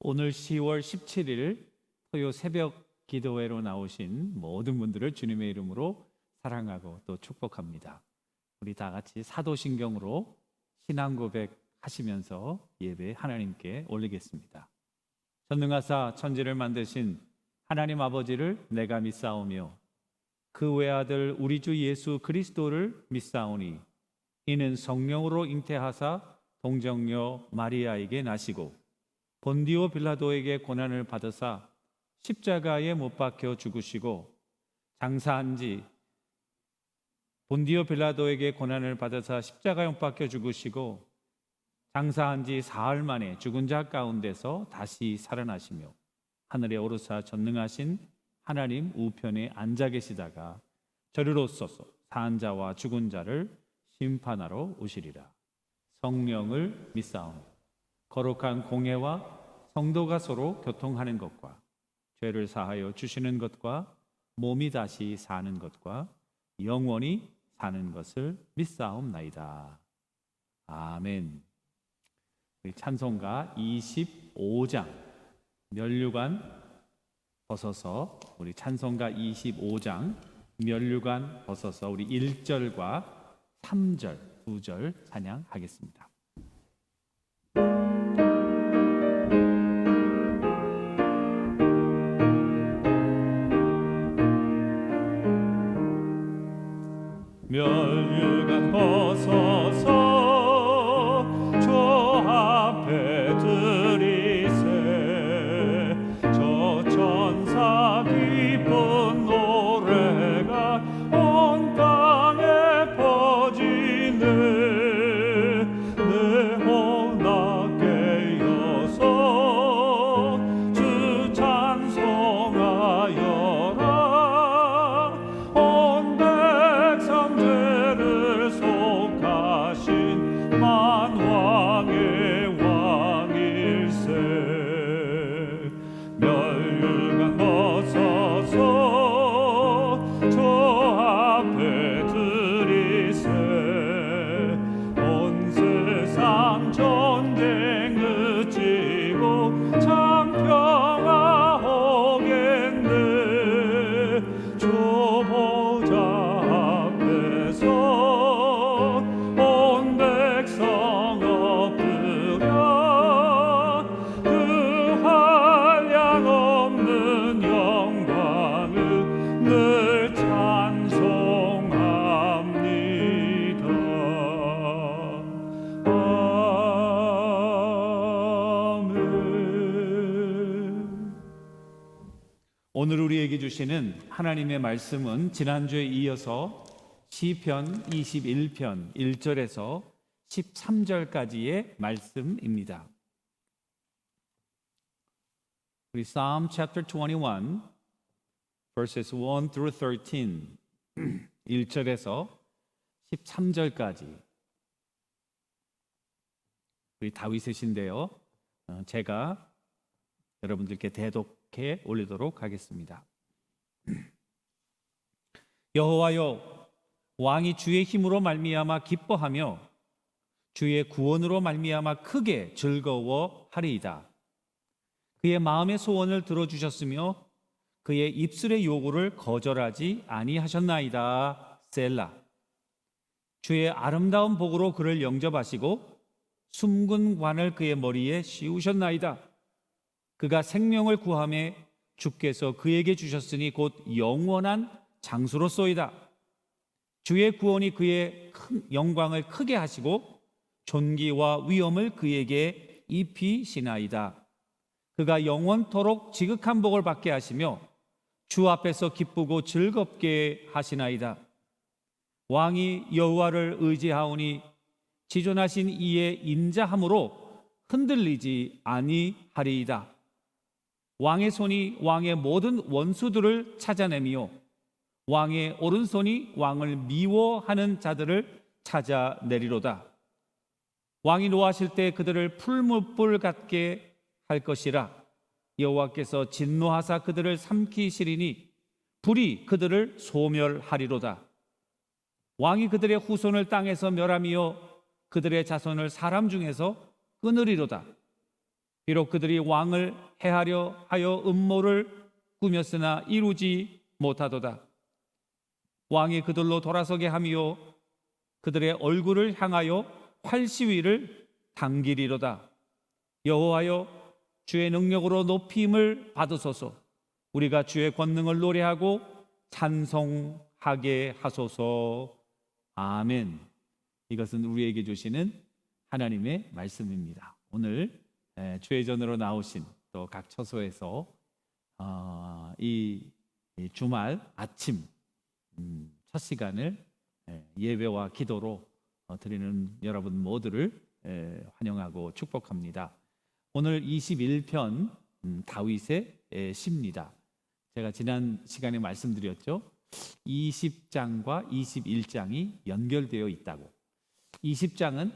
오늘 10월 17일 토요 새벽 기도회로 나오신 모든 분들을 주님의 이름으로 사랑하고 또 축복합니다. 우리 다 같이 사도신경으로 신앙 고백하시면서 예배 하나님께 올리겠습니다. 전능하사 천지를 만드신 하나님 아버지를 내가 믿사오며 그 외아들 우리 주 예수 그리스도를 믿사오니 이는 성령으로 잉태하사 동정녀 마리아에게 나시고 본디오 빌라도에게 고난을 받으사 십자가에 못 박혀 죽으시고 장사한지 본디오 빌라도에게 고난을 받으사 십자가에 못 박혀 죽으시고 장사한지 사흘 만에 죽은 자 가운데서 다시 살아나시며 하늘에 오르사 전능하신 하나님 우편에 앉아 계시다가 저리로서서 산 자와 죽은 자를 심판하러 오시리라. 성령을 믿사오니 거룩한 공회와 성도가 서로 교통하는 것과 죄를 사하여 주시는 것과 몸이 다시 사는 것과 영원히 사는 것을 믿사옵나이다. 아멘. 우리 찬송가 25장 면류관 벗어서 우리 찬송가 25장 면류관 벗어서 우리 1절과 3절 2절 찬양하겠습니다. 면류관 벗어서 저 앞에 들이세 저 천사 기쁜 노래가 온 땅에 퍼지네 내 혼합 깨어서 주 찬송하여라 온 백성 죄를 속하신 만왕의 왕일세 면류관 벗어서 저 앞에 들이세 온 세상 전쟁 그치고 참 평화 오겠네 주 보좌 앞에서 온 백성 엎드려 그 한량 없는 영광을 늘 찬송합니다. 아멘. 오늘 우리에게 주시는 하나님의 말씀은 지난주에 이어서 시편 21편 1절에서 13절까지의 말씀입니다. 우리 Psalm chapter 21 verses 1 through 13 1절에서 13절까지 우리 다윗이신데요. 제가 여러분들께 대독해 올리도록 하겠습니다. 여호와여 왕이 주의 힘으로 말미암아 기뻐하며 주의 구원으로 말미암아 크게 즐거워하리이다. 그의 마음의 소원을 들어주셨으며 그의 입술의 요구를 거절하지 아니하셨나이다. 셀라. 주의 아름다운 복으로 그를 영접하시고 숨은 관을 그의 머리에 씌우셨나이다. 그가 생명을 구하며 주께서 그에게 주셨으니 곧 영원한 장수로소이다. 주의 구원이 그의 큰 영광을 크게 하시고 존귀와 위엄을 그에게 입히시나이다. 그가 영원토록 지극한 복을 받게 하시며 주 앞에서 기쁘고 즐겁게 하시나이다. 왕이 여호와를 의지하오니 지존하신 이의 인자함으로 흔들리지 아니하리이다. 왕의 손이 왕의 모든 원수들을 찾아내며 왕의 오른손이 왕을 미워하는 자들을 찾아내리로다. 왕이 노하실 때 그들을 풀무불 같게 할 것이라. 여호와께서 진노하사 그들을 삼키시리니 불이 그들을 소멸하리로다. 왕이 그들의 후손을 땅에서 멸하며 그들의 자손을 사람 중에서 끊으리로다. 비록 그들이 왕을 해하려 하여 음모를 꾸몄으나 이루지 못하도다. 왕이 그들로 돌아서게 하며 그들의 얼굴을 향하여 활시위를 당기리로다. 여호와여, 주의 능력으로 높임을 받으소서. 우리가 주의 권능을 노래하고 찬송하게 하소서. 아멘. 이것은 우리에게 주시는 하나님의 말씀입니다. 오늘 주회전으로 나오신 또 각 처소에서 이 주말 아침 첫 시간을 예배와 기도로 드리는 여러분 모두를 환영하고 축복합니다. 오늘 21편 다윗의 시입니다. 제가 지난 시간에 말씀드렸죠. 20장과 21장이 연결되어 있다고. 20장은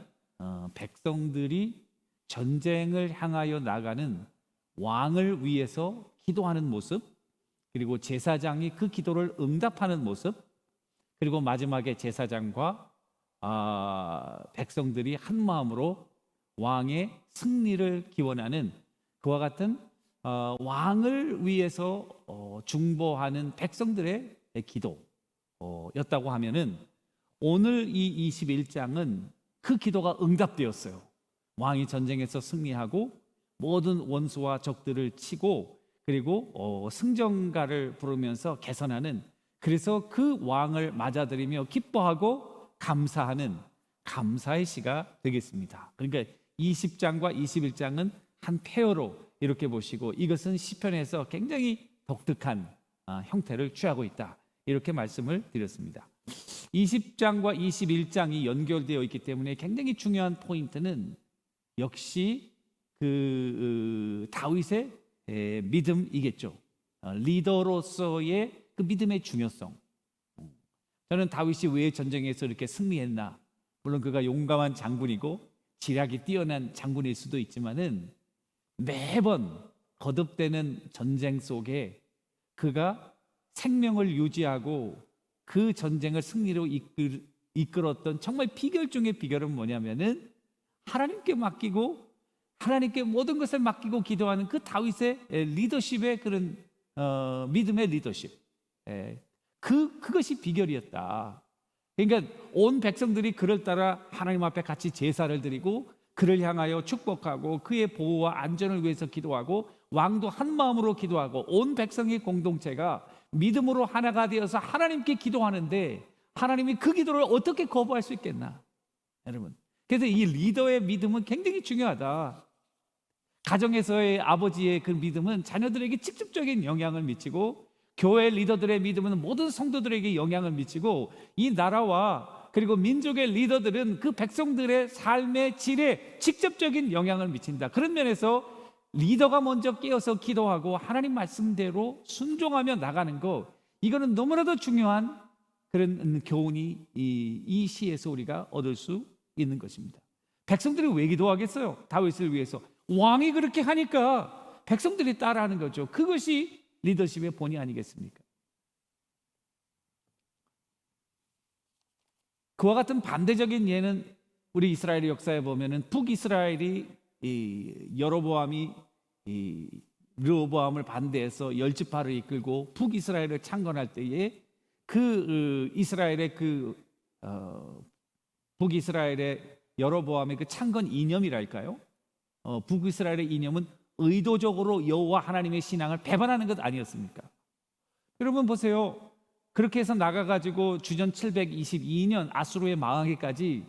백성들이 전쟁을 향하여 나가는 왕을 위해서 기도하는 모습, 그리고 제사장이 그 기도를 응답하는 모습, 그리고 마지막에 제사장과 백성들이 한 마음으로 왕의 승리를 기원하는 그와 같은 왕을 위해서 중보하는 백성들의 기도였다고 하면은 오늘 이 21장은 그 기도가 응답되었어요. 왕이 전쟁에서 승리하고 모든 원수와 적들을 치고 그리고 승전가를 부르면서 개선하는, 그래서 그 왕을 맞아들이며 기뻐하고 감사하는 감사의 시가 되겠습니다. 그러니까 20장과 21장은 한 페어로 이렇게 보시고 이것은 시편에서 굉장히 독특한 형태를 취하고 있다, 이렇게 말씀을 드렸습니다. 20장과 21장이 연결되어 있기 때문에 굉장히 중요한 포인트는 역시 그 다윗의 믿음이겠죠. 리더로서의 그 믿음의 중요성. 저는 다윗이 왜 전쟁에서 이렇게 승리했나? 물론 그가 용감한 장군이고 지략이 뛰어난 장군일 수도 있지만은 매번 거듭되는 전쟁 속에 그가 생명을 유지하고 그 전쟁을 승리로 이끌었던 정말 비결 중의 비결은 뭐냐면은 하나님께 맡기고 하나님께 모든 것을 맡기고 기도하는 그 다윗의 리더십의 그런 믿음의 리더십, 그것이 비결이었다. 그러니까 온 백성들이 그를 따라 하나님 앞에 같이 제사를 드리고 그를 향하여 축복하고 그의 보호와 안전을 위해서 기도하고 왕도 한 마음으로 기도하고 온 백성의 공동체가 믿음으로 하나가 되어서 하나님께 기도하는데 하나님이 그 기도를 어떻게 거부할 수 있겠나, 여러분. 그래서 이 리더의 믿음은 굉장히 중요하다. 가정에서의 아버지의 그 믿음은 자녀들에게 직접적인 영향을 미치고 교회 리더들의 믿음은 모든 성도들에게 영향을 미치고 이 나라와 그리고 민족의 리더들은 그 백성들의 삶의 질에 직접적인 영향을 미친다. 그런 면에서 리더가 먼저 깨어서 기도하고 하나님 말씀대로 순종하며 나가는 것, 이거는 너무나도 중요한 그런 교훈이 이 시에서 우리가 얻을 수 있는 것입니다. 백성들이 왜 기도하겠어요? 다윗을 위해서. 왕이 그렇게 하니까 백성들이 따라하는 거죠. 그것이 리더십의 본이 아니겠습니까? 그와 같은 반대적인 예는 우리 이스라엘의 역사에 보면은 북이스라엘이 여로보암이 르호보암을 반대해서 열지파를 이끌고 북이스라엘을 창건할 때에 그 이스라엘의 북이스라엘의 여로보암의 그 창건 이념이랄까요? 북이스라엘의 이념은 의도적으로 여호와 하나님의 신앙을 배반하는 것 아니었습니까? 여러분 보세요. 그렇게 해서 나가가지고 주전 722년 아수르에 망하기까지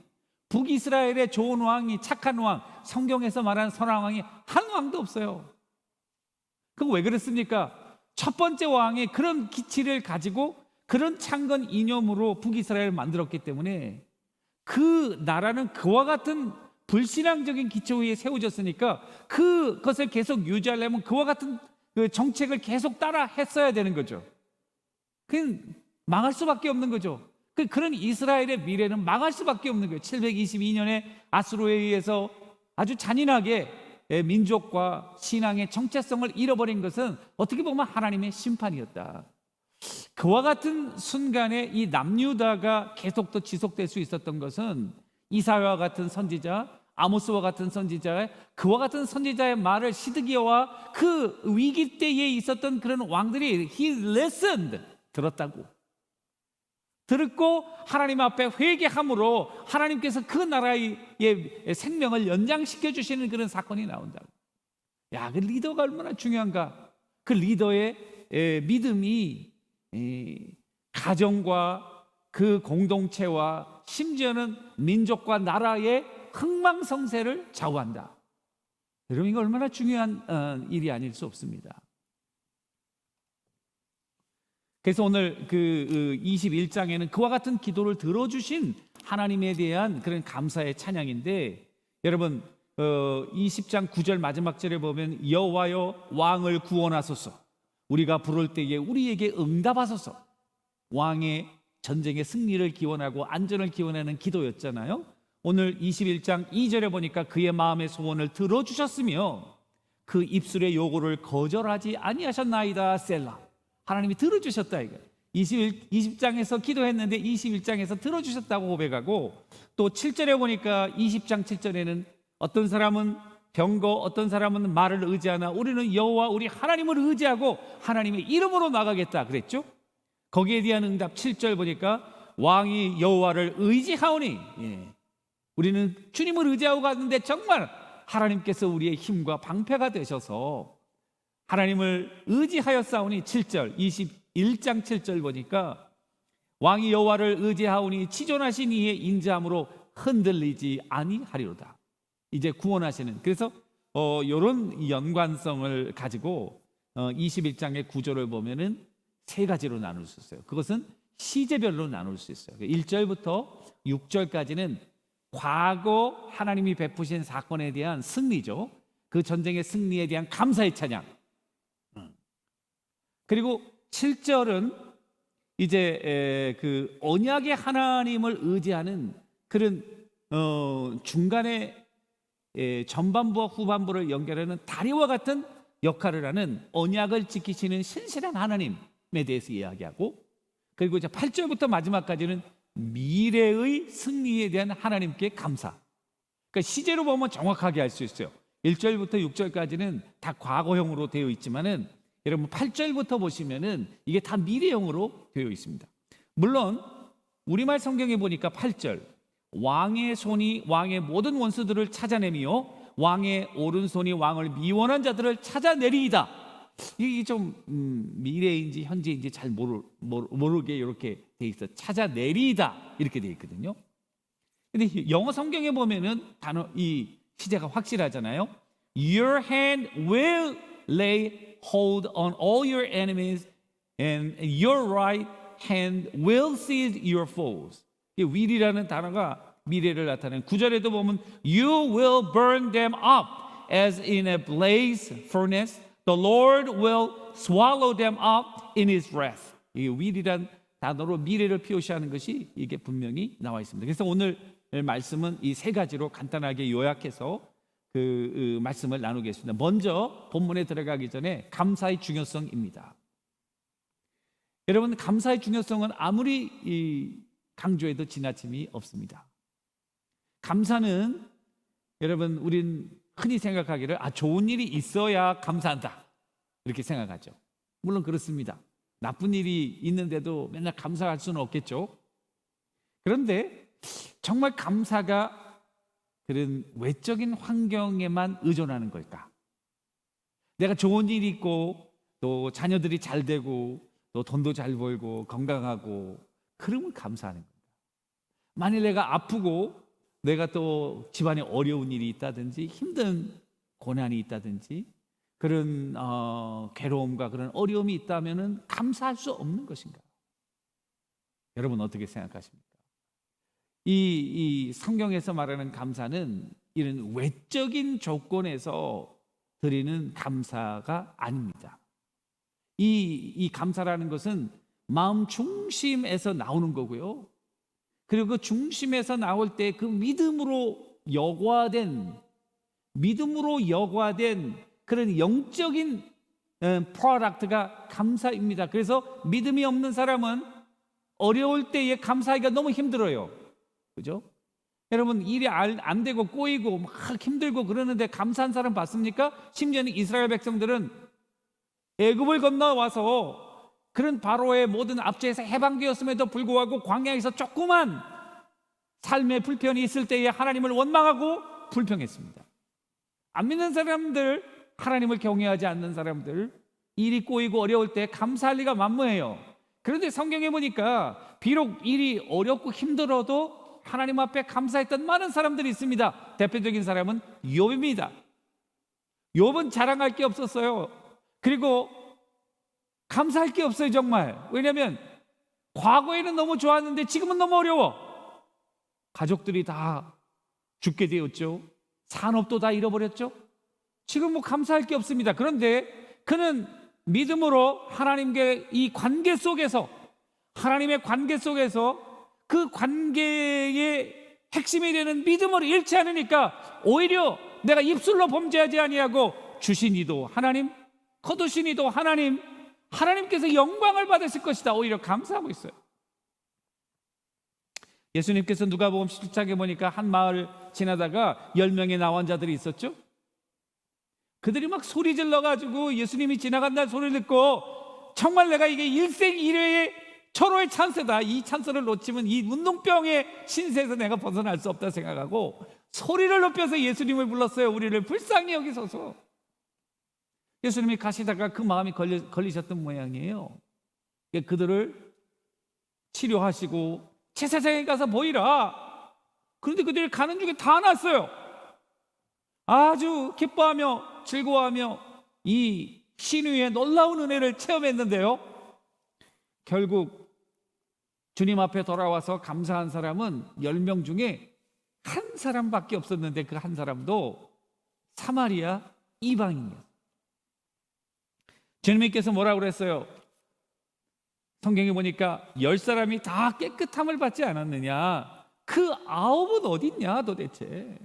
북이스라엘의 좋은 왕이, 착한 왕, 성경에서 말하는 선한 왕이 한 왕도 없어요. 그거 왜 그랬습니까? 첫 번째 왕이 그런 기치를 가지고 그런 창건 이념으로 북이스라엘을 만들었기 때문에 그 나라는 그와 같은 불신앙적인 기초 위에 세워졌으니까 그것을 계속 유지하려면 그와 같은 그 정책을 계속 따라 했어야 되는 거죠. 그냥 망할 수밖에 없는 거죠. 그런 이스라엘의 미래는 망할 수밖에 없는 거예요. 722년에 아수르에 의해서 아주 잔인하게 민족과 신앙의 정체성을 잃어버린 것은 어떻게 보면 하나님의 심판이었다. 그와 같은 순간에 이 남유다가 계속 더 지속될 수 있었던 것은 이사야와 같은 선지자, 아모스와 같은 선지자, 그와 같은 선지자의 말을 시드기야와 그 위기 때에 있었던 그런 왕들이 he listened, 들었고 하나님 앞에 회개함으로 하나님께서 그 나라의 생명을 연장시켜 주시는 그런 사건이 나온다고. 야, 그 리더가 얼마나 중요한가. 그 리더의 믿음이 가정과 그 공동체와 심지어는 민족과 나라의 흥망성쇠를 좌우한다. 여러분, 이거 얼마나 중요한 일이 아닐 수 없습니다. 그래서 오늘 그 21장에는 그와 같은 기도를 들어주신 하나님에 대한 그런 감사의 찬양인데, 여러분 20장 9절 마지막 절에 보면 여호와여 왕을 구원하소서, 우리가 부를 때에 우리에게 응답하소서. 왕의 전쟁의 승리를 기원하고 안전을 기원하는 기도였잖아요. 오늘 21장 2절에 보니까 그의 마음의 소원을 들어주셨으며 그 입술의 요구를 거절하지 아니하셨나이다. 셀라. 하나님이 들어주셨다 이거. 20장에서 기도했는데 21장에서 들어주셨다고 고백하고, 또 7절에 보니까 20장 7절에는 어떤 사람은 병거, 어떤 사람은 말을 의지하나 우리는 여호와 우리 하나님을 의지하고 하나님의 이름으로 나가겠다 그랬죠. 거기에 대한 응답 7절 보니까 왕이 여호와를 의지하오니, 우리는 주님을 의지하고 갔는데 정말 하나님께서 우리의 힘과 방패가 되셔서 하나님을 의지하였사오니. 7절 21장 7절 보니까 왕이 여호와를 의지하오니 치존하신 이의 인자함으로 흔들리지 아니하리로다. 이제 구원하시는, 그래서 이런 연관성을 가지고 21장의 구조를 보면은 세 가지로 나눌 수 있어요. 그것은 시제별로 나눌 수 있어요. 1절부터 6절까지는 과거 하나님이 베푸신 사건에 대한 승리죠. 그 전쟁의 승리에 대한 감사의 찬양. 그리고 7절은 이제 그 언약의 하나님을 의지하는 그런 중간에 전반부와 후반부를 연결하는 다리와 같은 역할을 하는 언약을 지키시는 신실한 하나님에 대해서 이야기하고, 그리고 이제 8절부터 마지막까지는 미래의 승리에 대한 하나님께 감사. 그러니까 시제로 보면 정확하게 알 수 있어요. 1절부터 6절까지는 다 과거형으로 되어 있지만은 여러분 8절부터 보시면은 이게 다 미래형으로 되어 있습니다. 물론 우리말 성경에 보니까 8절 왕의 손이 왕의 모든 원수들을 찾아내며 왕의 오른손이 왕을 미워하는 자들을 찾아내리이다. 이게 좀 미래인지 현재인지 잘 모르게 이렇게 돼 있어. 찾아내리이다 이렇게 돼 있거든요. 근데 영어 성경에 보면은 단어 이 시제가 확실하잖아요. Your hand will lay hold on all your enemies and your right hand will seize your foes. 이 will이라는 단어가 미래를 나타내는, 9절에도 보면 You will burn them up as in a blaze furnace. The Lord will swallow them up in His wrath. 이 will이란 단어로 미래를 표시하는 것이 이게 분명히 나와 있습니다. 그래서 오늘 말씀은 이 세 가지로 간단하게 요약해서 그 말씀을 나누겠습니다. 먼저 본문에 들어가기 전에 감사의 중요성입니다. 여러분, 감사의 중요성은 아무리 강조해도 지나침이 없습니다. 감사는 여러분 우린 흔히 생각하기를 좋은 일이 있어야 감사한다 이렇게 생각하죠. 물론 그렇습니다. 나쁜 일이 있는데도 맨날 감사할 수는 없겠죠. 그런데 정말 감사가 그런 외적인 환경에만 의존하는 걸까? 내가 좋은 일이 있고 또 자녀들이 잘 되고 또 돈도 잘 벌고 건강하고 그러면 감사하는 겁니다. 만일 내가 아프고 내가 또 집안에 어려운 일이 있다든지 힘든 고난이 있다든지 그런 괴로움과 그런 어려움이 있다면은 감사할 수 없는 것인가? 여러분 어떻게 생각하십니까? 이 성경에서 말하는 감사는 이런 외적인 조건에서 드리는 감사가 아닙니다. 이 감사라는 것은 마음 중심에서 나오는 거고요. 그리고 그 중심에서 나올 때 그 믿음으로 여과된 그런 영적인 프로덕트가 감사입니다. 그래서 믿음이 없는 사람은 어려울 때에 감사하기가 너무 힘들어요. 그죠? 여러분, 일이 안 되고 꼬이고 막 힘들고 그러는데 감사한 사람 봤습니까? 심지어는 이스라엘 백성들은 애굽을 건너와서 그런 바로의 모든 압제에서 해방되었음에도 불구하고 광야에서 조그만 삶의 불편이 있을 때에 하나님을 원망하고 불평했습니다. 안 믿는 사람들, 하나님을 경외하지 않는 사람들, 일이 꼬이고 어려울 때 감사할 리가 만무해요. 그런데 성경에 보니까 비록 일이 어렵고 힘들어도 하나님 앞에 감사했던 많은 사람들이 있습니다. 대표적인 사람은 욥입니다. 욥은 자랑할 게 없었어요. 그리고 감사할 게 없어요, 정말. 왜냐하면 과거에는 너무 좋았는데 지금은 너무 어려워. 가족들이 다 죽게 되었죠. 산업도 다 잃어버렸죠. 지금 뭐 감사할 게 없습니다. 그런데 그는 믿음으로 하나님께 이 관계 속에서, 하나님의 관계 속에서 그 관계의 핵심이 되는 믿음을 잃지 않으니까 오히려 내가 입술로 범죄하지 아니하고 주시니도 하나님, 거두시니도 하나님, 하나님께서 영광을 받으실 것이다, 오히려 감사하고 있어요. 예수님께서 누가복음 17장에 보니까 한 마을 지나다가 10명의 나환자들이 있었죠. 그들이 막 소리 질러가지고 예수님이 지나간 날 소리를 듣고 정말 내가 이게 일생일회의 절호의 찬스다, 이 찬스를 놓치면 이 운동병의 신세에서 내가 벗어날 수 없다 생각하고 소리를 높여서 예수님을 불렀어요. 우리를 불쌍히 여기소서. 예수님이 가시다가 그 마음이 걸리셨던 모양이에요. 그들을 치료하시고 제사장에 가서 보이라. 그런데 그들이 가는 중에 다 났어요. 아주 기뻐하며 즐거워하며 이 신유의 놀라운 은혜를 체험했는데요, 결국 주님 앞에 돌아와서 감사한 사람은 10명 중에 한 사람밖에 없었는데 그 한 사람도 사마리아 이방인이었어요. 주님께서 뭐라고 그랬어요? 성경에 보니까 10사람이 다 깨끗함을 받지 않았느냐? 그 9은 어디 있냐 도대체?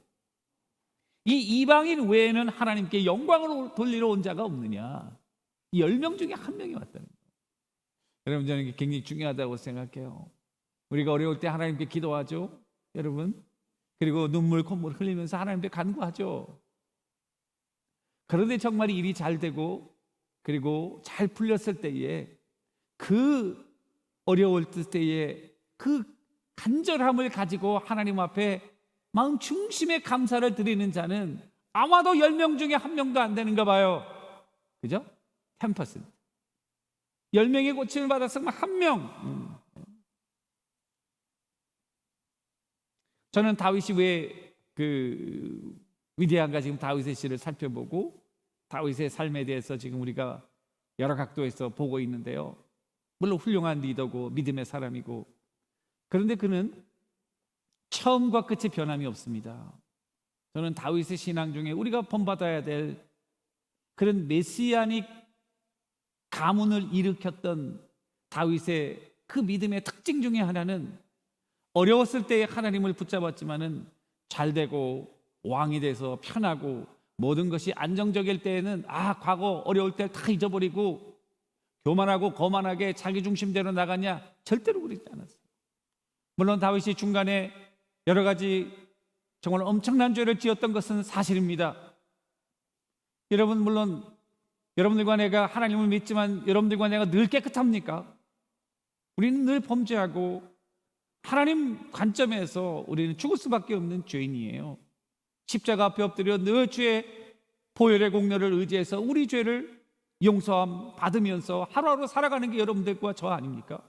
이 이방인 외에는 하나님께 영광을 돌리러 온 자가 없느냐? 이 10명 중에 한 명이 왔다는 거예요. 여러분, 저는 이게 굉장히 중요하다고 생각해요. 우리가 어려울 때 하나님께 기도하죠, 여러분. 그리고 눈물 콧물 흘리면서 하나님께 간구하죠. 그런데 정말 일이 잘 되고 그리고 잘 풀렸을 때에 그 어려울 때에 그 간절함을 가지고 하나님 앞에 마음 중심의 감사를 드리는 자는 아마도 10명 중에 한 명도 안 되는가 봐요. 그죠? 10%. 10명의 고침을 받았으면 한 명. 저는 다윗이 왜 그 위대한가 지금 다윗의 시를 살펴보고 다윗의 삶에 대해서 지금 우리가 여러 각도에서 보고 있는데요, 물론 훌륭한 리더고 믿음의 사람이고, 그런데 그는 처음과 끝이 변함이 없습니다. 저는 다윗의 신앙 중에 우리가 본받아야 될 그런 메시아닉 가문을 일으켰던 다윗의 그 믿음의 특징 중에 하나는 어려웠을 때에 하나님을 붙잡았지만은 잘 되고 왕이 돼서 편하고 모든 것이 안정적일 때에는 과거 어려울 때 다 잊어버리고 교만하고 거만하게 자기 중심대로 나갔냐? 절대로 그러지 않았어요. 물론 다윗이 중간에 여러 가지 정말 엄청난 죄를 지었던 것은 사실입니다. 여러분, 물론 여러분들과 내가 하나님을 믿지만 여러분들과 내가 늘 깨끗합니까? 우리는 늘 범죄하고 하나님 관점에서 우리는 죽을 수밖에 없는 죄인이에요. 십자가 앞에 엎드려 늘 주의 보혈의 공로를 의지해서 우리 죄를 용서함 받으면서 하루하루 살아가는 게 여러분들과 저 아닙니까?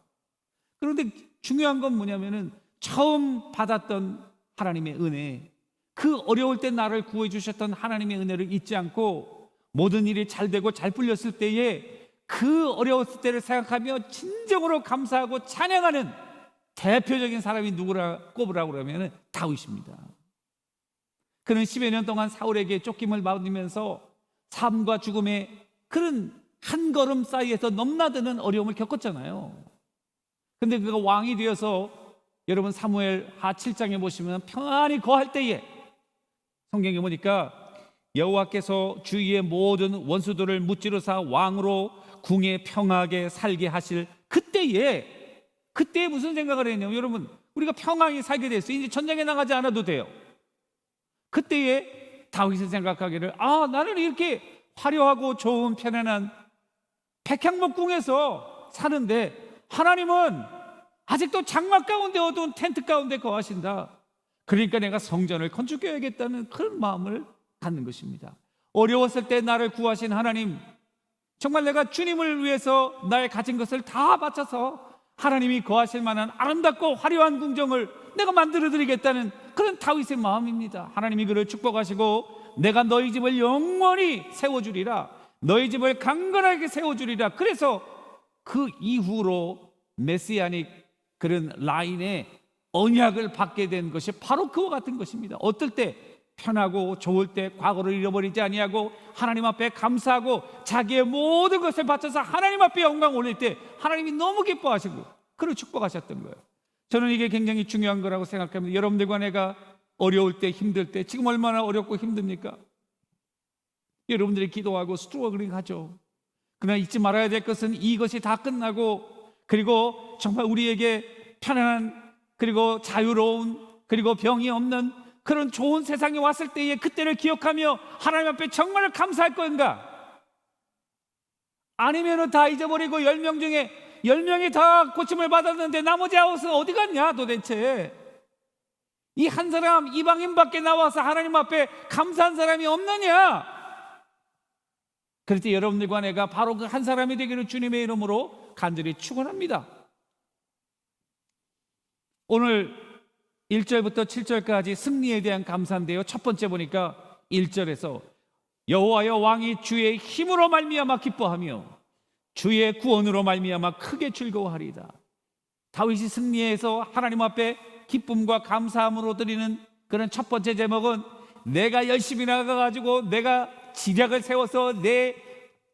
그런데 중요한 건 뭐냐면은 처음 받았던 하나님의 은혜, 그 어려울 때 나를 구해 주셨던 하나님의 은혜를 잊지 않고 모든 일이 잘 되고 잘 풀렸을 때에 그 어려웠을 때를 생각하며 진정으로 감사하고 찬양하는 대표적인 사람이 누구라 꼽으라고 그러면 다윗입니다. 그는 10여 년 동안 사울에게 쫓김을 받으면서 삶과 죽음의 그런 한 걸음 사이에서 넘나드는 어려움을 겪었잖아요. 근데 그가 왕이 되어서 여러분 사무엘 하 7장에 보시면 평안히 거할 때에 성경에 보니까 여호와께서 주위의 모든 원수들을 무찌르사 왕으로 궁에 평하게 살게 하실 그때에 무슨 생각을 했냐면 여러분 우리가 평안히 살게 됐어요. 이제 전쟁에 나가지 않아도 돼요. 그때에 다윗이 생각하기를 나는 이렇게 화려하고 좋은 편안한 백향목궁에서 사는데 하나님은 아직도 장막 가운데 어두운 텐트 가운데 거하신다. 그러니까 내가 성전을 건축해야겠다는 그런 마음을 갖는 것입니다. 어려웠을 때 나를 구하신 하나님, 정말 내가 주님을 위해서 나의 가진 것을 다 바쳐서 하나님이 거하실 만한 아름답고 화려한 궁정을 내가 만들어 드리겠다는 그런 다윗의 마음입니다. 하나님이 그를 축복하시고 내가 너희 집을 영원히 세워주리라, 너희 집을 강건하게 세워주리라. 그래서 그 이후로 메시아닉 그런 라인의 언약을 받게 된 것이 바로 그와 같은 것입니다. 어떨 때 편하고 좋을 때 과거를 잃어버리지 아니하고 하나님 앞에 감사하고 자기의 모든 것을 바쳐서 하나님 앞에 영광 올릴 때 하나님이 너무 기뻐하시고 그를 축복하셨던 거예요. 저는 이게 굉장히 중요한 거라고 생각합니다. 여러분들과 내가 어려울 때 힘들 때 지금 얼마나 어렵고 힘듭니까? 여러분들이 기도하고 스트러글링 하죠. 그러나 잊지 말아야 될 것은 이것이 다 끝나고 그리고 정말 우리에게 편안한 그리고 자유로운 그리고 병이 없는 그런 좋은 세상이 왔을 때에 그때를 기억하며 하나님 앞에 정말 감사할 건가? 아니면 다 잊어버리고 10명 중에 10명이 다 고침을 받았는데 나머지 9은 어디 갔냐 도대체? 이 한 사람 이방인 밖에 나와서 하나님 앞에 감사한 사람이 없느냐? 그럴 때 여러분들과 내가 바로 그 한 사람이 되기를 주님의 이름으로 간절히 축원합니다. 오늘 1절부터 7절까지 승리에 대한 감사인데요, 첫 번째 보니까 1절에서 여호와여 왕이 주의 힘으로 말미암아 기뻐하며 주의 구원으로 말미암아 크게 즐거워하리이다. 다윗이 승리해서 하나님 앞에 기쁨과 감사함으로 드리는 그런 첫 번째 제목은 내가 열심히 나가가지고 내가 지략을 세워서 내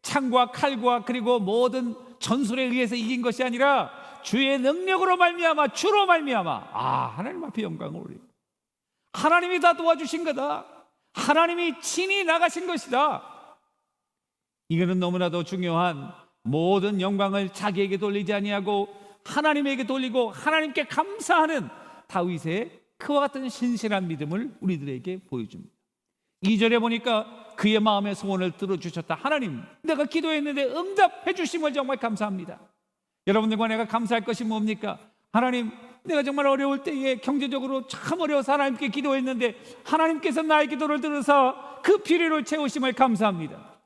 창과 칼과 그리고 모든 전술에 의해서 이긴 것이 아니라 주의 능력으로 말미암아 주로 말미암아 하나님 앞에 영광을 올리고 하나님이 다 도와주신 거다. 하나님이 친히 나가신 것이다. 이거는 너무나도 중요한 모든 영광을 자기에게 돌리지 아니하고 하나님에게 돌리고 하나님께 감사하는 다윗의 그와 같은 신실한 믿음을 우리들에게 보여줍니다. 2절에 보니까 그의 마음의 소원을 들어주셨다. 하나님, 내가 기도했는데 응답해 주심을 정말 감사합니다. 여러분들과 내가 감사할 것이 뭡니까? 하나님, 내가 정말 어려울 때에 경제적으로 참 어려워서 하나님께 기도했는데 하나님께서 나의 기도를 들어서 그 필요를 채우심을 감사합니다.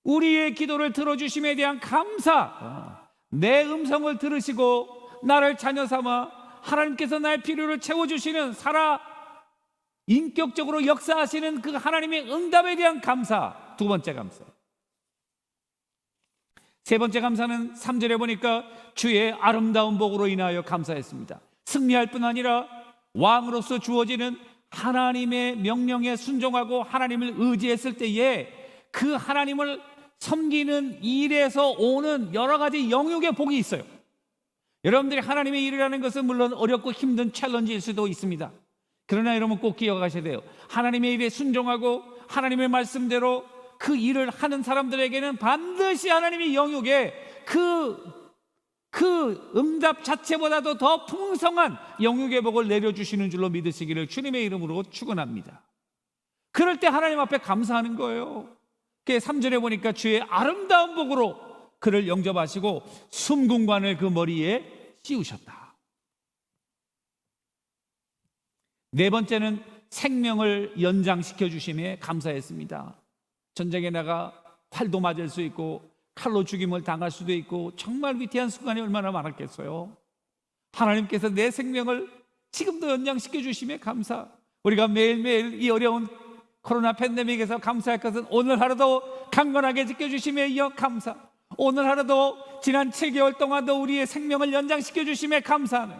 우리의 기도를 들어주심에 대한 감사, 내 음성을 들으시고 나를 자녀 삼아 하나님께서 나의 필요를 채워주시는 살아 인격적으로 역사하시는 그 하나님의 응답에 대한 감사, 두 번째 감사. 세 번째 감사는 3절에 보니까 주의 아름다운 복으로 인하여 감사했습니다. 승리할 뿐 아니라 왕으로서 주어지는 하나님의 명령에 순종하고 하나님을 의지했을 때에 그 하나님을 섬기는 일에서 오는 여러 가지 영역의 복이 있어요. 여러분들이 하나님의 일이라는 것은 물론 어렵고 힘든 챌린지일 수도 있습니다. 그러나 여러분 꼭 기억하셔야 돼요. 하나님의 일에 순종하고 하나님의 말씀대로 그 일을 하는 사람들에게는 반드시 하나님의 영역에 그 응답 자체보다도 더 풍성한 영역의 복을 내려주시는 줄로 믿으시기를 주님의 이름으로 축원합니다. 그럴 때 하나님 앞에 감사하는 거예요. 3절에 보니까 주의 아름다운 복으로 그를 영접하시고 숨궁관을 그 머리에 씌우셨다. 네 번째는 생명을 연장시켜 주심에 감사했습니다. 전쟁에 나가 활도 맞을 수 있고 칼로 죽임을 당할 수도 있고 정말 위태한 순간이 얼마나 많았겠어요. 하나님께서 내 생명을 지금도 연장시켜 주심에 감사. 우리가 매일매일 이 어려운 코로나 팬데믹에서 감사할 것은 오늘 하루도 강건하게 지켜주심에 이어 감사. 오늘 하루도 지난 7개월 동안도 우리의 생명을 연장시켜 주심에 감사하네.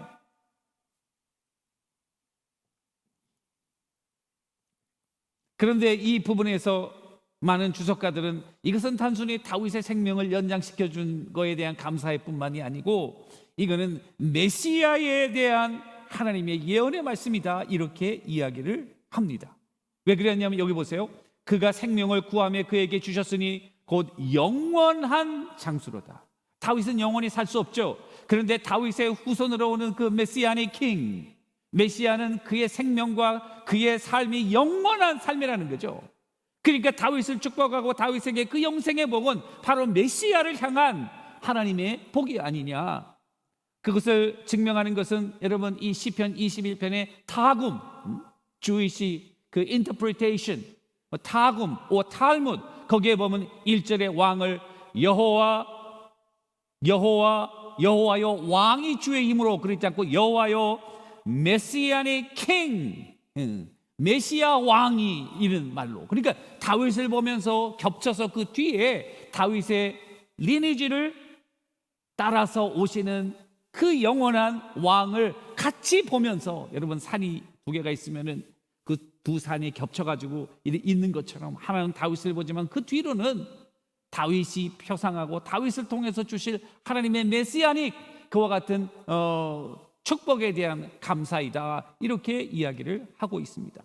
그런데 이 부분에서 많은 주석가들은 이것은 단순히 다윗의 생명을 연장시켜 준 거에 대한 감사의 뿐만이 아니고 이거는 메시아에 대한 하나님의 예언의 말씀이다, 이렇게 이야기를 합니다. 왜 그랬냐면 여기 보세요. 그가 생명을 구하며 그에게 주셨으니 곧 영원한 장수로다. 다윗은 영원히 살 수 없죠. 그런데 다윗의 후손으로 오는 그 메시아닉 킹, 메시아는 그의 생명과 그의 삶이 영원한 삶이라는 거죠. 그러니까 다윗을 축복하고 다윗에게 그 영생의 복은 바로 메시아를 향한 하나님의 복이 아니냐. 그것을 증명하는 것은 여러분 이 시편 21편의 타금, 주이시 그 인터프리테이션, 타금 오 탈무드, 거기에 보면 1절에 왕을 여호와여 왕이 주의 힘으로, 그렇지 않고 여호와여 메시아의 킹, 메시아 왕이, 이런 말로. 그러니까 다윗을 보면서 겹쳐서 그 뒤에 다윗의 리니지를 따라서 오시는 그 영원한 왕을 같이 보면서, 여러분 산이 두 개가 있으면은 그 두 산이 겹쳐가지고 있는 것처럼 하나는 다윗을 보지만 그 뒤로는 다윗이 표상하고 다윗을 통해서 주실 하나님의 메시아닉 그와 같은 축복에 대한 감사이다, 이렇게 이야기를 하고 있습니다.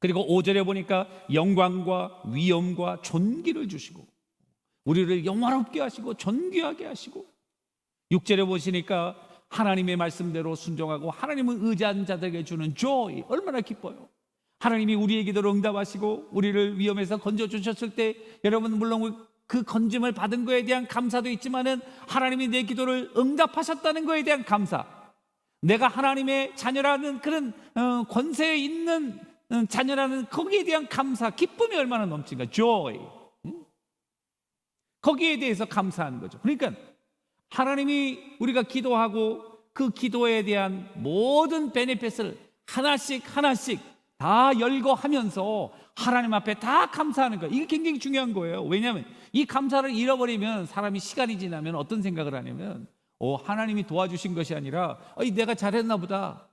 그리고 5절에 보니까 영광과 위엄과 존귀를 주시고 우리를 영화롭게 하시고 존귀하게 하시고, 6절에 보시니까 하나님의 말씀대로 순종하고 하나님을 의지한 자들에게 주는 joy, 얼마나 기뻐요. 하나님이 우리의 기도를 응답하시고 우리를 위험에서 건져주셨을 때 여러분 물론 그 건짐을 받은 거에 대한 감사도 있지만은 하나님이 내 기도를 응답하셨다는 거에 대한 감사, 내가 하나님의 자녀라는 그런 권세에 있는 자녀라는 거기에 대한 감사, 기쁨이 얼마나 넘친가, joy. 거기에 대해서 감사하는 거죠. 그러니까 하나님이 우리가 기도하고 그 기도에 대한 모든 베네핏을 하나씩 다 열거하면서 하나님 앞에 다 감사하는 거예요. 이게 굉장히 중요한 거예요. 왜냐하면 이 감사를 잃어버리면 사람이 시간이 지나면 어떤 생각을 하냐면 하나님이 도와주신 것이 아니라 내가 잘했나 보다,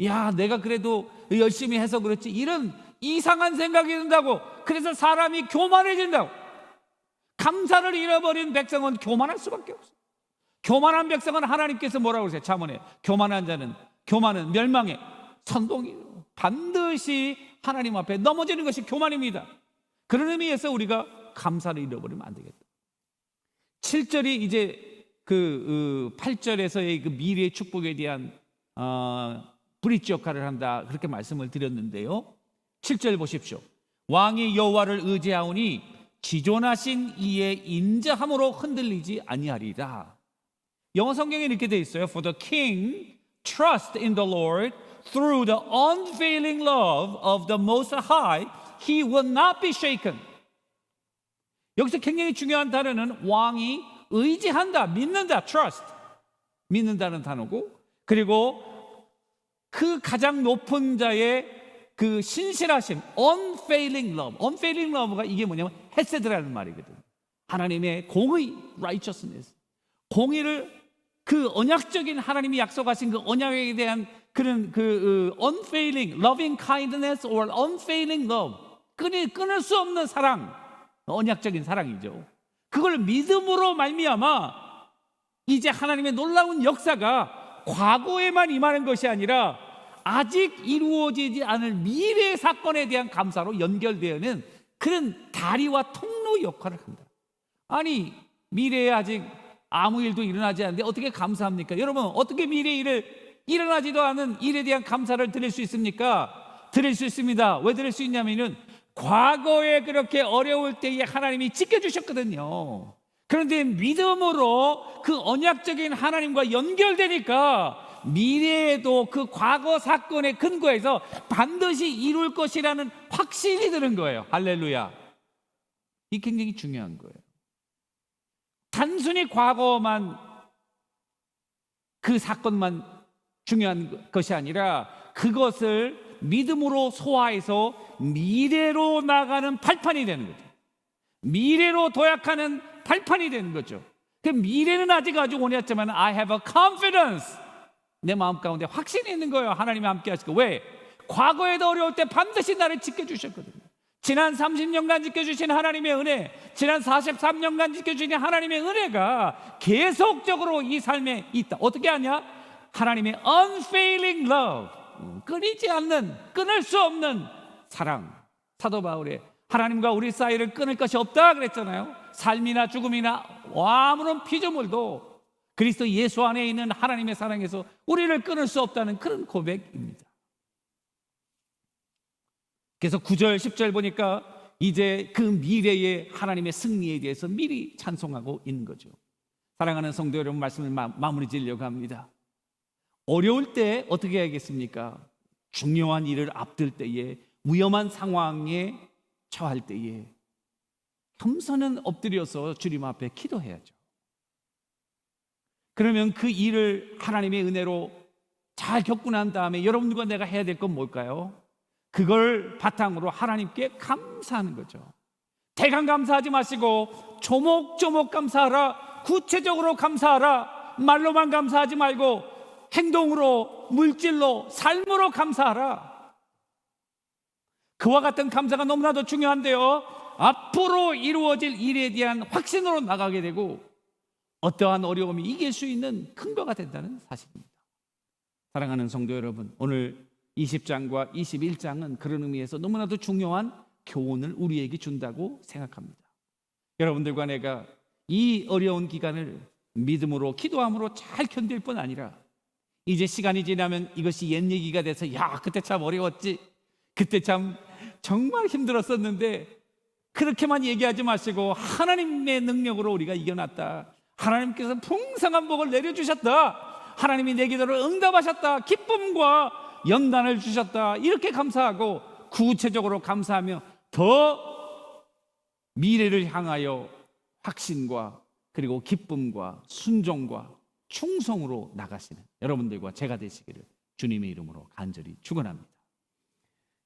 야 내가 그래도 열심히 해서 그렇지, 이런 이상한 생각이 든다고. 그래서 사람이 교만해진다고. 감사를 잃어버린 백성은 교만할 수밖에 없어요. 교만한 백성은 하나님께서 뭐라고 그러세요? 잠언에 교만한 자는, 교만은 멸망의 선동이에요. 반드시 하나님 앞에 넘어지는 것이 교만입니다. 그런 의미에서 우리가 감사를 잃어버리면 안 되겠다. 7절이 이제 그 8절에서의 그 미래의 축복에 대한 브릿지 역할을 한다, 그렇게 말씀을 드렸는데요. 7절 보십시오. 왕이 여호와를 의지하오니 지존하신 이의 인자함으로 흔들리지 아니하리라. 영어 성경에 이렇게 되어 있어요. For the king trust in the Lord through the unfailing love of the Most High, he will not be shaken. 여기서 굉장히 중요한 단어는 왕이 의지한다, 믿는다, trust, 믿는다는 단어고, 그리고 그 가장 높은 자의 그 신실하심, unfailing love. unfailing love가 이게 뭐냐면 헤세드라는 말이거든. 하나님의 공의, righteousness, 공의를, 그 언약적인 하나님이 약속하신 그 언약에 대한 그런 unfailing, loving kindness or unfailing love, 끊을 수 없는 사랑, 언약적인 사랑이죠. 그걸 믿음으로 말미암아 이제 하나님의 놀라운 역사가 과거에만 임하는 것이 아니라 아직 이루어지지 않을 미래의 사건에 대한 감사로 연결되는 그런 다리와 통로 역할을 한다. 아니 미래에 아직 아무 일도 일어나지 않는데 어떻게 감사합니까? 여러분 어떻게 미래의 일을, 일어나지도 않은 일에 대한 감사를 드릴 수 있습니까? 드릴 수 있습니다. 왜 드릴 수 있냐면은 과거에 그렇게 어려울 때에 하나님이 지켜주셨거든요. 그런데 믿음으로 그 언약적인 하나님과 연결되니까 미래에도 그 과거 사건의 근거에서 반드시 이룰 것이라는 확신이 드는 거예요. 할렐루야. 이게 굉장히 중요한 거예요. 단순히 과거만, 그 사건만 중요한 것이 아니라 그것을 믿음으로 소화해서 미래로 나가는 발판이 되는 거죠. 미래로 도약하는 발판이 되는 거죠. 그 미래는 아직 아주 오냈지만 I have a confidence. 내 마음 가운데 확신이 있는 거예요. 하나님이 함께 하실 거. 왜? 과거에도 어려울 때 반드시 나를 지켜주셨거든요. 지난 30년간 지켜주신 하나님의 은혜, 지난 43년간 지켜주신 하나님의 은혜가 계속적으로 이 삶에 있다. 어떻게 하냐? 하나님의 unfailing love, 끊이지 않는, 끊을 수 없는 사랑. 사도 바울의 하나님과 우리 사이를 끊을 것이 없다 그랬잖아요. 삶이나 죽음이나 아무런 피조물도 그리스도 예수 안에 있는 하나님의 사랑에서 우리를 끊을 수 없다는 그런 고백입니다. 그래서 9절 10절 보니까 이제 그 미래의 하나님의 승리에 대해서 미리 찬송하고 있는 거죠. 사랑하는 성도 여러분, 말씀을 마무리 지으려고 합니다. 어려울 때 어떻게 해야겠습니까? 중요한 일을 앞둘 때에, 위험한 상황에 처할 때에 겸손은 엎드려서 주님 앞에 기도해야죠. 그러면 그 일을 하나님의 은혜로 잘 겪고 난 다음에 여러분들과 내가 해야 될 건 뭘까요? 그걸 바탕으로 하나님께 감사하는 거죠. 대강 감사하지 마시고 조목조목 감사하라, 구체적으로 감사하라, 말로만 감사하지 말고 행동으로, 물질로, 삶으로 감사하라. 그와 같은 감사가 너무나도 중요한데요, 앞으로 이루어질 일에 대한 확신으로 나가게 되고 어떠한 어려움이 이길 수 있는 근거가 된다는 사실입니다. 사랑하는 성도 여러분, 오늘 20장과 21장은 그런 의미에서 너무나도 중요한 교훈을 우리에게 준다고 생각합니다. 여러분들과 내가 이 어려운 기간을 믿음으로, 기도함으로 잘 견딜 뿐 아니라 이제 시간이 지나면 이것이 옛 얘기가 돼서 야, 그때 참 어려웠지, 그때 참 정말 힘들었었는데, 그렇게만 얘기하지 마시고 하나님의 능력으로 우리가 이겨났다, 하나님께서 풍성한 복을 내려주셨다, 하나님이 내 기도를 응답하셨다, 기쁨과 연단을 주셨다, 이렇게 감사하고 구체적으로 감사하며 더 미래를 향하여 확신과 그리고 기쁨과 순종과 충성으로 나가시는 여러분들과 제가 되시기를 주님의 이름으로 간절히 축원합니다.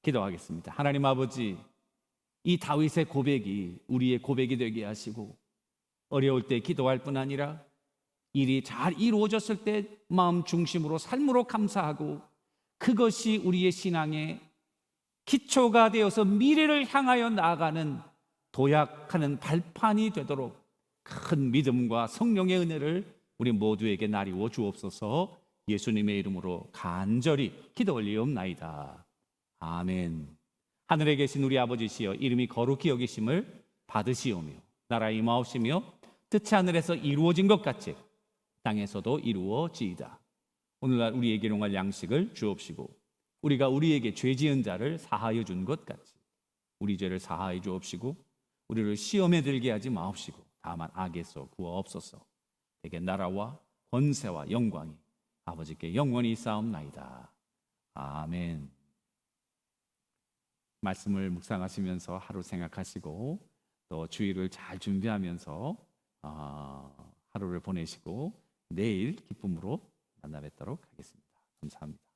기도하겠습니다. 하나님 아버지, 이 다윗의 고백이 우리의 고백이 되게 하시고 어려울 때 기도할 뿐 아니라 일이 잘 이루어졌을 때 마음 중심으로 삶으로 감사하고 그것이 우리의 신앙의 기초가 되어서 미래를 향하여 나아가는 도약하는 발판이 되도록 큰 믿음과 성령의 은혜를 우리 모두에게 나리워 주옵소서. 예수님의 이름으로 간절히 기도 올리옵나이다. 아멘. 하늘에 계신 우리 아버지시여, 이름이 거룩히 여기심을 받으시오며 나라의 임하옵시며 뜻이 하늘에서 이루어진 것 같이 땅에서도 이루어지이다. 오늘날 우리에게 일용할 양식을 주옵시고 우리가 우리에게 죄 지은 자를 사하여 준 것 같이 우리 죄를 사하여 주옵시고 우리를 시험에 들게 하지 마옵시고 다만 악에서 구하옵소서. 내게 나라와 권세와 영광이 아버지께 영원히 있사옵나이다. 아멘. 말씀을 묵상하시면서 하루 생각하시고 또 주일을 잘 준비하면서 하루를 보내시고 내일 기쁨으로 만나 뵙도록 하겠습니다. 감사합니다.